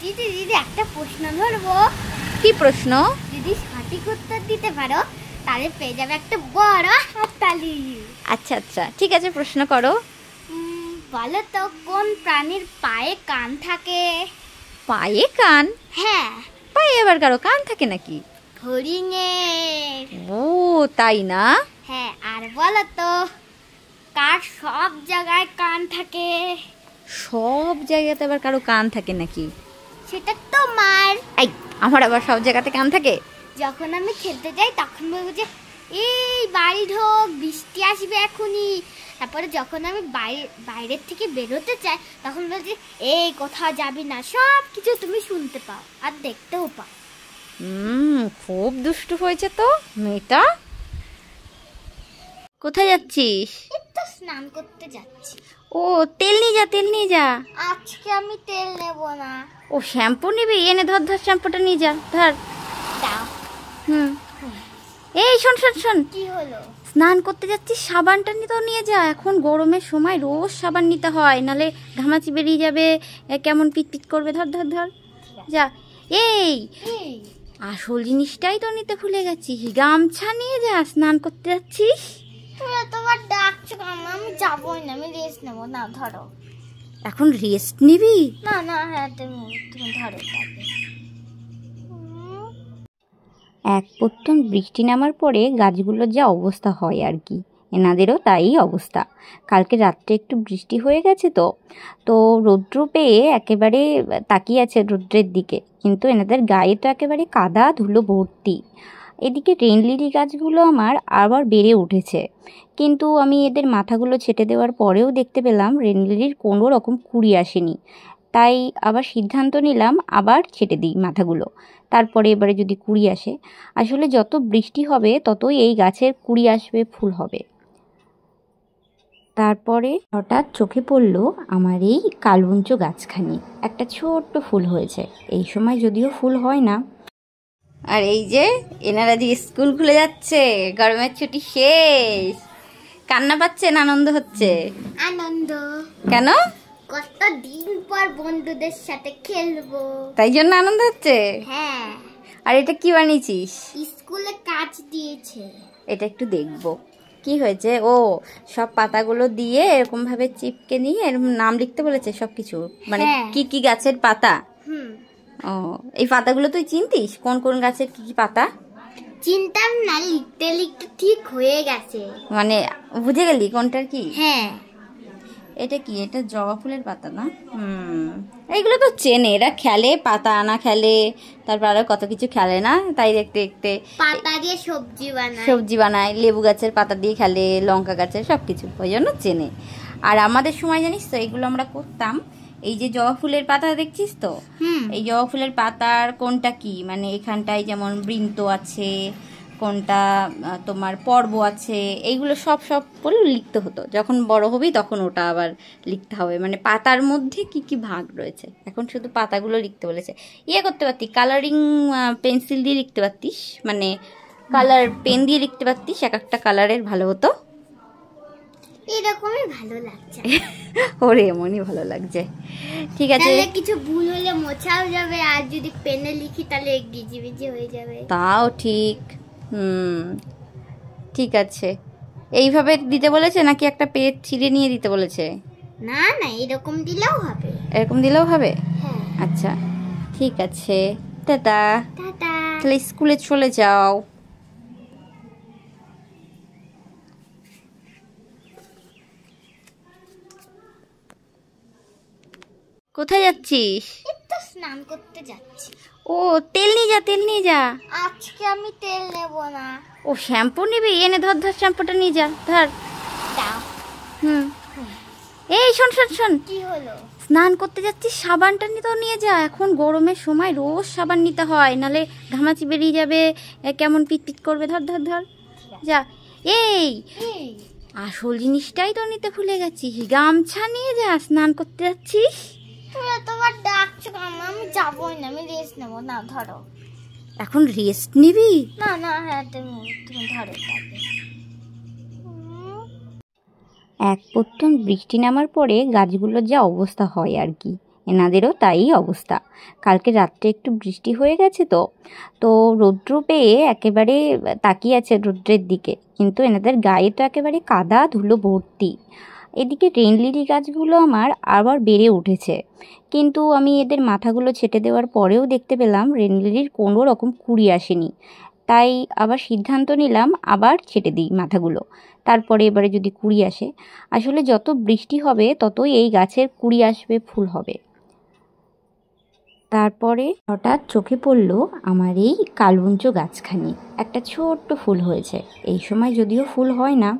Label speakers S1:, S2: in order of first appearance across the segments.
S1: দিদি দিদি একটা প্রশ্ন ধরবো।
S2: কি প্রশ্ন?
S1: যদি সঠিক উত্তর দিতে পারো তাহলে পেয়ে যাবে একটা বড় হাততালি।
S2: আচ্ছা আচ্ছা ঠিক আছে, প্রশ্ন করো।
S1: বলো তো কোন প্রাণীর পায়ে কান থাকে?
S2: পায়ে কান?
S1: হ্যাঁ।
S2: পায়ে আবার কারো কান থাকে নাকি?
S1: হরিণের।
S2: ও তাই না?
S1: হ্যাঁ। আর বলো তো কার সব জায়গায় কান থাকে?
S2: সব জায়গাতে আবার কারো কান থাকে নাকি?
S1: সেটা তোমার।
S2: এই, আমার আবার সব জায়গাতে কান থাকে?
S1: যখন আমি খেলতে যাই তখন বলবো যে এই বাড়ি ঢোক, বৃষ্টি আসবে এখনই। তারপরে যখন আমি বাইরের থেকে বেরোতে চাই তখন বলছি এই কোথাও যাবি না, সব কিছু তুমি শুনতে পাও আর দেখতেও পাও।
S2: খুব দুষ্টু হয়েছে তো মেয়েটা। কোথায় যাচ্ছিস?
S1: একটু স্নান করতে যাচ্ছি।
S2: ও তেল নিয়ে যা, তেল নিয়ে যা।
S1: আজকে আমি তেল নেব না।
S2: ও শ্যাম্পু নিবি? এনে ধর ধর, শ্যাম্পুটা নিয়ে যা, ধর।
S1: দাও।
S2: এই শোন শোন শোন,
S1: কি হলো?
S2: স্নান করতে যাচ্ছিস, সাবানটা নিয়ে যা। এখন গরমের সময় রোজ সাবান নিতে হয়, নালে ঘামাচি বেরিয়ে যাবে, কেমন পিট করবে। ধর ধর ধর, যা। এই আসল জিনিসটাই তো নিতে ভুলে গেছিস, গামছা নিয়ে যা, স্নান করতে যাচ্ছিস।
S1: তুমি তোমার ডাকছো কেন? আমি যাবোই না, আমি রেস্ট নেবো না। ধরো।
S2: এখন রেস্ট নিবি?
S1: না না, হ্যাঁ তুমি ধরো।
S2: এক পত্তন বৃষ্টি নামার পরে গাছগুলোর যা অবস্থা হয় আর কি, এনাদেরও তাই অবস্থা। কালকে রাত্রে একটু বৃষ্টি হয়ে গেছে তো রৌদ্র পেয়ে একেবারে তাকিয়ে আছে রৌদ্রের দিকে, কিন্তু এনাদের গায়ে তো একেবারে কাদা ধুলো ভর্তি। এদিকে রেন লিলি গাছগুলো আমার আবার বেড়ে উঠেছে, কিন্তু আমি এদের মাথাগুলো ছেটে দেওয়ার পরেও দেখতে পেলাম রেন লিলির কোনো রকম কুঁড়ি আসেনি। তাই আবার সিদ্ধান্ত নিলাম আবার ছেটে দিই মাথাগুলো, তারপরে এবারে যদি কুঁড়ি আসে। আসলে যত বৃষ্টি হবে ততই এই গাছের কুঁড়ি আসবে, ফুল হবে। তারপরে হঠাৎ চোখে পড়ল আমার এই কালবঞ্চ গাছখানি, একটা ছোট্ট ফুল হয়েছে। এই সময় যদিও ফুল হয় না। আর এই যে এনারা যে স্কুল খুলে যাচ্ছে, গরমের ছুটি শেষ, কান্না পাচ্ছেন, আনন্দ হচ্ছে?
S1: আনন্দ।
S2: কেন?
S1: কতদিন পর বন্ধুদের সাথে খেলবো,
S2: তাই জন্য আনন্দ হচ্ছে।
S1: হ্যাঁ।
S2: আর এটা কি বানিয়েছিস?
S1: স্কুলে কাজ দিয়েছে।
S2: এটা একটু দেখবো কি হয়েছে। ও সব পাতাগুলো দিয়ে এরকম ভাবে চিপকে নিয়ে এরকম নাম লিখতে বলেছে সবকিছু, মানে কি কি গাছের পাতা। ও এই পাতাগুলো তুই চিনতিস? কোন কোন গাছের কি কি পাতা?
S1: চিনতাম না, লিখতে লিখতে ঠিক হয়ে গেছে।
S2: মানে বুঝে গেলি কোনটার কি?
S1: হ্যাঁ।
S2: এটা কি? এটা জবা ফুলের পাতা না? এইগুলো তো চেনে, এরা খেলে, পাতা আনা খেলে, তারপর আরো কত কিছু খেলে না, তাই দেখতে দেখতে
S1: পাতা দিয়ে সবজি
S2: বানায়, লেবু গাছের পাতা দিয়ে খেলে, লঙ্কা গাছের, সবকিছু, ওই জন্য চেনে। আর আমাদের সময় জানিস তো এগুলো আমরা করতাম। এই যে জবা ফুলের পাতা দেখছিস তো, এই জবা ফুলের পাতার কোনটা কি, মানে এখানটায় যেমন বৃন্ত আছে, কোনটা তোমার পর্ব আছে, এইগুলো সব বলে লিখতে হতো। যখন বড় হবি তখন ওটা আবার লিখতে হবে, মানে পাতার মধ্যে কি কি ভাগ রয়েছে। এখন শুধু পাতাগুলো লিখতে বলেছে। করতে পারতি, কালারিং পেন্সিল দিয়ে লিখতে পারতিস, মানে কালার পেন দিয়ে লিখতে পারতিস, এক একটা কালারের ভালো হতো।
S1: এরকমই ভালো লাগছে।
S2: ওরে এমনই ভালো লাগছে। ঠিক আছে,
S1: কিছু ভুল হলে মোছাও যাবে, আর যদি পেনে লিখি তাহলে গিজিবিজি হয়ে যাবে।
S2: তাও ঠিক। ঠিক আছে। এইভাবে দিতে বলেছে নাকি একটা পেজ ছিঁড়ে নিয়ে দিতে বলেছে?
S1: না না, এরকম দিলেও হবে।
S2: এরকম দিলেও হবে?
S1: হ্যাঁ।
S2: আচ্ছা ঠিক আছে, টাটা।
S1: টাটা।
S2: তাহলে স্কুলে চলে যাও। কোথায় যাচ্ছিস?
S1: একটু স্নান করতে যাচ্ছি।
S2: ও তেল নিয়ে যা, তেল নিয়ে যা।
S1: আজকে আমি তেল নেব না।
S2: ও শ্যাম্পু নিবি? এনে ধর ধর, শ্যাম্পুটা নিয়ে যা, ধর।
S1: দাও।
S2: এই শোন শোন শোন,
S1: কি হলো?
S2: স্নান করতে যাচ্ছিস, সাবানটা নিয়ে যা। এখন গরমের সময় রোজ সাবান নিতে হয়, নালে ঘামাচি বেরিয়ে যাবে, কেমন পিট করবে। ধর ধর ধর, যা। এই আসল জিনিসটাই তো নিতে ভুলে গেছিস, গামছা নিয়ে যা, স্নান করতে যাচ্ছিস।
S1: তুমি তোমার ডাকছো কেন? আমি যাবোই না, আমি রেস্ট নেবো না। ধরো।
S2: এখন রেস্ট নিবি?
S1: না না, হ্যাঁ তুমি ধরো।
S2: এক পত্তন বৃষ্টি নামার পরে গাছগুলোর যা অবস্থা হয় আর কি, এনাদেরও তাই অবস্থা। কালকে রাত্রে একটু বৃষ্টি হয়ে গেছে তো তো রৌদ্র পেয়ে একেবারে তাকিয়ে আছে রৌদ্রের দিকে, কিন্তু এনাদের গায়েটা একেবারে কাদা ধুলো ভর্তি। এদিকে রেন লিলি গাছগুলো আমার আবার বেড়ে উঠেছে, কিন্তু আমি এদের মাথাগুলো ছেটে দেওয়ার পরেও দেখতে পেলাম রেন লিলির কোনো রকম কুঁড়ি আসেনি। তাই আবার সিদ্ধান্ত নিলাম আবার ছেটে দিই মাথাগুলো, তারপরে এবারে যদি কুঁড়ি আসে। আসলে যত বৃষ্টি হবে ততই এই গাছের কুঁড়ি আসবে, ফুল হবে। তারপরে হঠাৎ চোখে পড়ল আমার এই কালবঞ্চ গাছখানি, একটা ছোট্ট ফুল হয়েছে। এই সময় যদিও ফুল হয় না।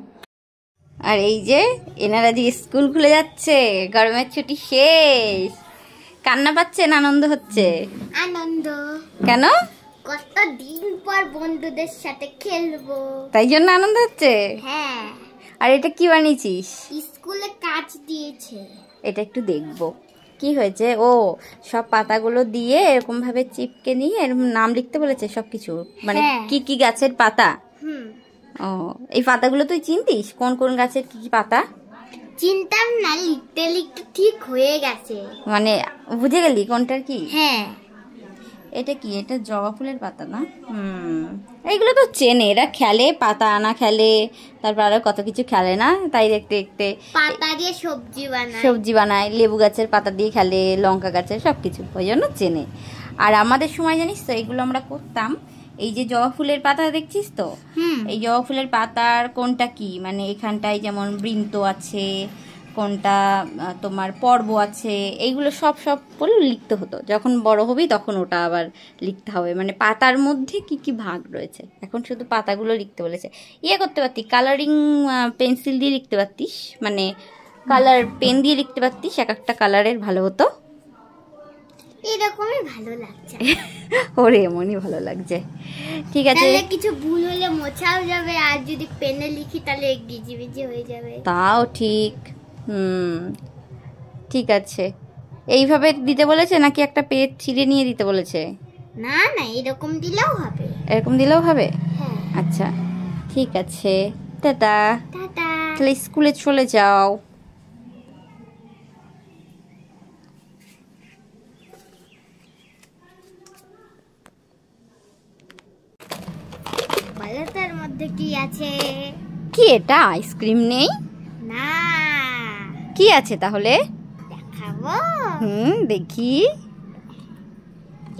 S2: আর এই যে এনারা যে স্কুল খুলে যাচ্ছে, গরমের ছুটি শেষ, কান্না পাচ্ছেন আনন্দ হচ্ছে?
S1: আনন্দ।
S2: কেন?
S1: কত দিন পর বন্ধুদের সাথে খেলবো,
S2: তাই জন্য আনন্দ হচ্ছে।
S1: হ্যাঁ।
S2: আর এটা কি বানিয়েছিস?
S1: স্কুলে কাজ দিয়েছে।
S2: এটা একটু দেখবো কি হয়েছে। ও সব পাতাগুলো দিয়ে এরকম ভাবে চিপকে নিয়ে এরকম নাম লিখতে বলেছে সবকিছু, মানে কি কি গাছের পাতা। ও এই পাতাগুলো তুই চিনতিস কোন কোন গাছের কি কি পাতা?
S1: চিনতাম না, লিখতে লিখতে ঠিক হয়ে গেছে।
S2: মানে বুঝে গেলি কোনটার কি?
S1: হ্যাঁ।
S2: এটা কি? এটা জবা ফুলের পাতা না? এইগুলো তো চেনে, এরা খেলে, পাতা আনা খেলে, তারপর আরো কত কিছু খেলে না, তাই দেখতে দেখতে
S1: পাতা দিয়ে সবজি
S2: বানায়, লেবু গাছের পাতা দিয়ে খেলে, লঙ্কা গাছের, সবকিছু, ওই জন্য চেনে। আর আমাদের সময় জানিস তো এগুলো আমরা করতাম। এই যে জবা ফুলের পাতা দেখছিস তো, এই জবা ফুলের পাতার কোনটা কি, মানে এখানটায় যেমন বৃন্ত আছে, কোনটা তোমার পর্ব আছে, এইগুলো সব বলে লিখতে হতো। যখন বড় হবি তখন ওটা আবার লিখতে হবে, মানে পাতার মধ্যে কি কি ভাগ রয়েছে। এখন শুধু পাতাগুলো লিখতে বলেছে। ইয়ে করতে পারতিস, কালারিং পেন্সিল দিয়ে লিখতে পারতিস, মানে কালার পেন দিয়ে লিখতে পারতিস, এক একটা কালারের ভালো হতো।
S1: এরকমই ভালো লাগছে।
S2: ওরে এমনই ভালো লাগছে। ঠিক আছে,
S1: তাহলে কিছু ভুল হলে মোছাও যাবে, আর যদি পেনে লিখি তাহলে গিজিবিজি হয়ে যাবে।
S2: তাও ঠিক। ঠিক আছে, এইভাবে দিতে বলেছে নাকি একটা পেজ ছিঁড়ে নিয়ে দিতে বলেছে?
S1: না না, এরকম দিলেও হবে।
S2: এরকম দিলেও হবে?
S1: হ্যাঁ।
S2: আচ্ছা ঠিক আছে, টাটা।
S1: টাটা।
S2: তাহলে স্কুলে চলে যাও।
S1: বলো তার মধ্যে কি আছে?
S2: কি এটা? আইসক্রিম নেই?
S1: না।
S2: কি আছে তাহলে?
S1: দেখাবো।
S2: দেখি।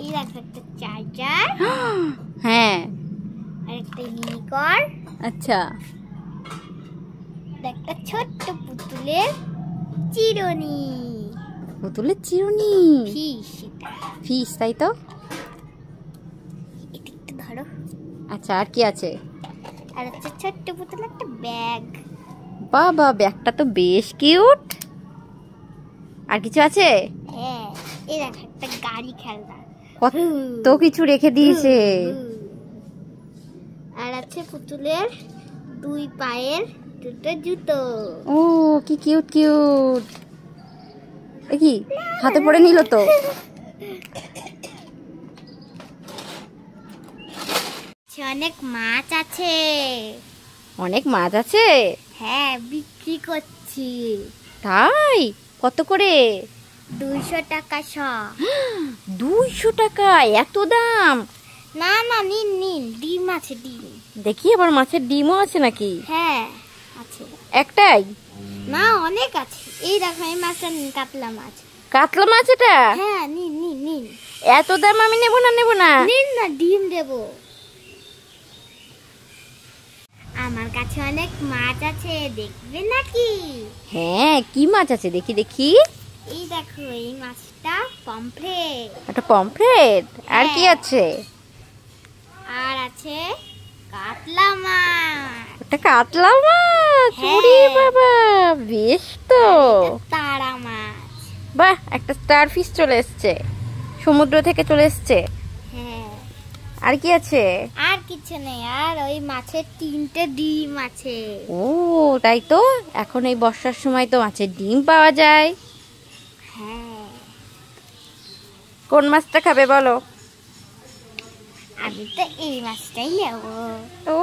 S1: এই দেখো, একটা চার্জার।
S2: হ্যাঁ।
S1: আর একটা ইউনিকর্ন।
S2: আচ্ছা।
S1: একটা ছোট্ট পুতুলের চিরুনি।
S2: পুতুলের চিরুনি?
S1: ফিশ। এটা
S2: ফিশ, তাই তো।
S1: এটা একটু ধরো।
S2: আচ্ছা, আর কি আছে?
S1: আর হচ্ছে ছোট্ট পুতুলের একটা ব্যাগ।
S2: বাবা, ব্যাগটা তো বেশ কিউট। আর কিছু আছে?
S1: হ্যাঁ, এই দেখো, একটা গাড়ি খেলনা।
S2: কত কিছু রেখে দিয়েছে।
S1: আর আছে পুতুলের 2 পায়ের 2টো জুতো।
S2: ও কি কিউট কিউট। এ কি হাতে পড়ে নিল তো?
S1: অনেক মাছ আছে।
S2: অনেক মাছ আছে?
S1: হ্যাঁ, বিক্রি করছি।
S2: তাই? কত করে?
S1: 200 টাকা শ।
S2: 200 টাকা? এত দাম?
S1: না না, নিন নিন, ডিম আছে, ডিম।
S2: দেখি আবার মাছের ডিমও আছে নাকি?
S1: হ্যাঁ আছে।
S2: একটাই?
S1: না, অনেক আছে। এই দেখো, এই মাছটা নিন, কাতলা মাছ।
S2: কাতলা মাছ এটা?
S1: হ্যাঁ, নিন নিন নিন।
S2: এত দাম আমি নেব না।
S1: নিন না, ডিম দেবো। আমার কাছে অনেক মাছ আছে, দেখবে নাকি?
S2: হ্যাঁ, কি মাছ আছে দেখি দেখি।
S1: এই দেখো, এই মাছটা পমফ্রেট।
S2: একটা পমফ্রেট? আর কি আছে?
S1: আর আছে কাতলা মাছ।
S2: ওটা কাতলা মাছ?
S1: হ্যাঁ।
S2: ওরে বাবা, বেশ তো।
S1: তারা মাছ।
S2: বাহ, একটা স্টার ফিশ চলে এসছে, সমুদ্র থেকে চলে এসছে।
S1: হ্যাঁ।
S2: আর কি আছে?
S1: আর কিছু নেই, আর ওই মাছের 3টে ডিম আছে।
S2: ও তাই তো, এখন এই বর্ষার সময় তো মাছের ডিম পাওয়া যায়।
S1: হ্যাঁ।
S2: কোন মাছটা খাবে বলো?
S1: আমি তো এই মাছটাই নেবো।
S2: ও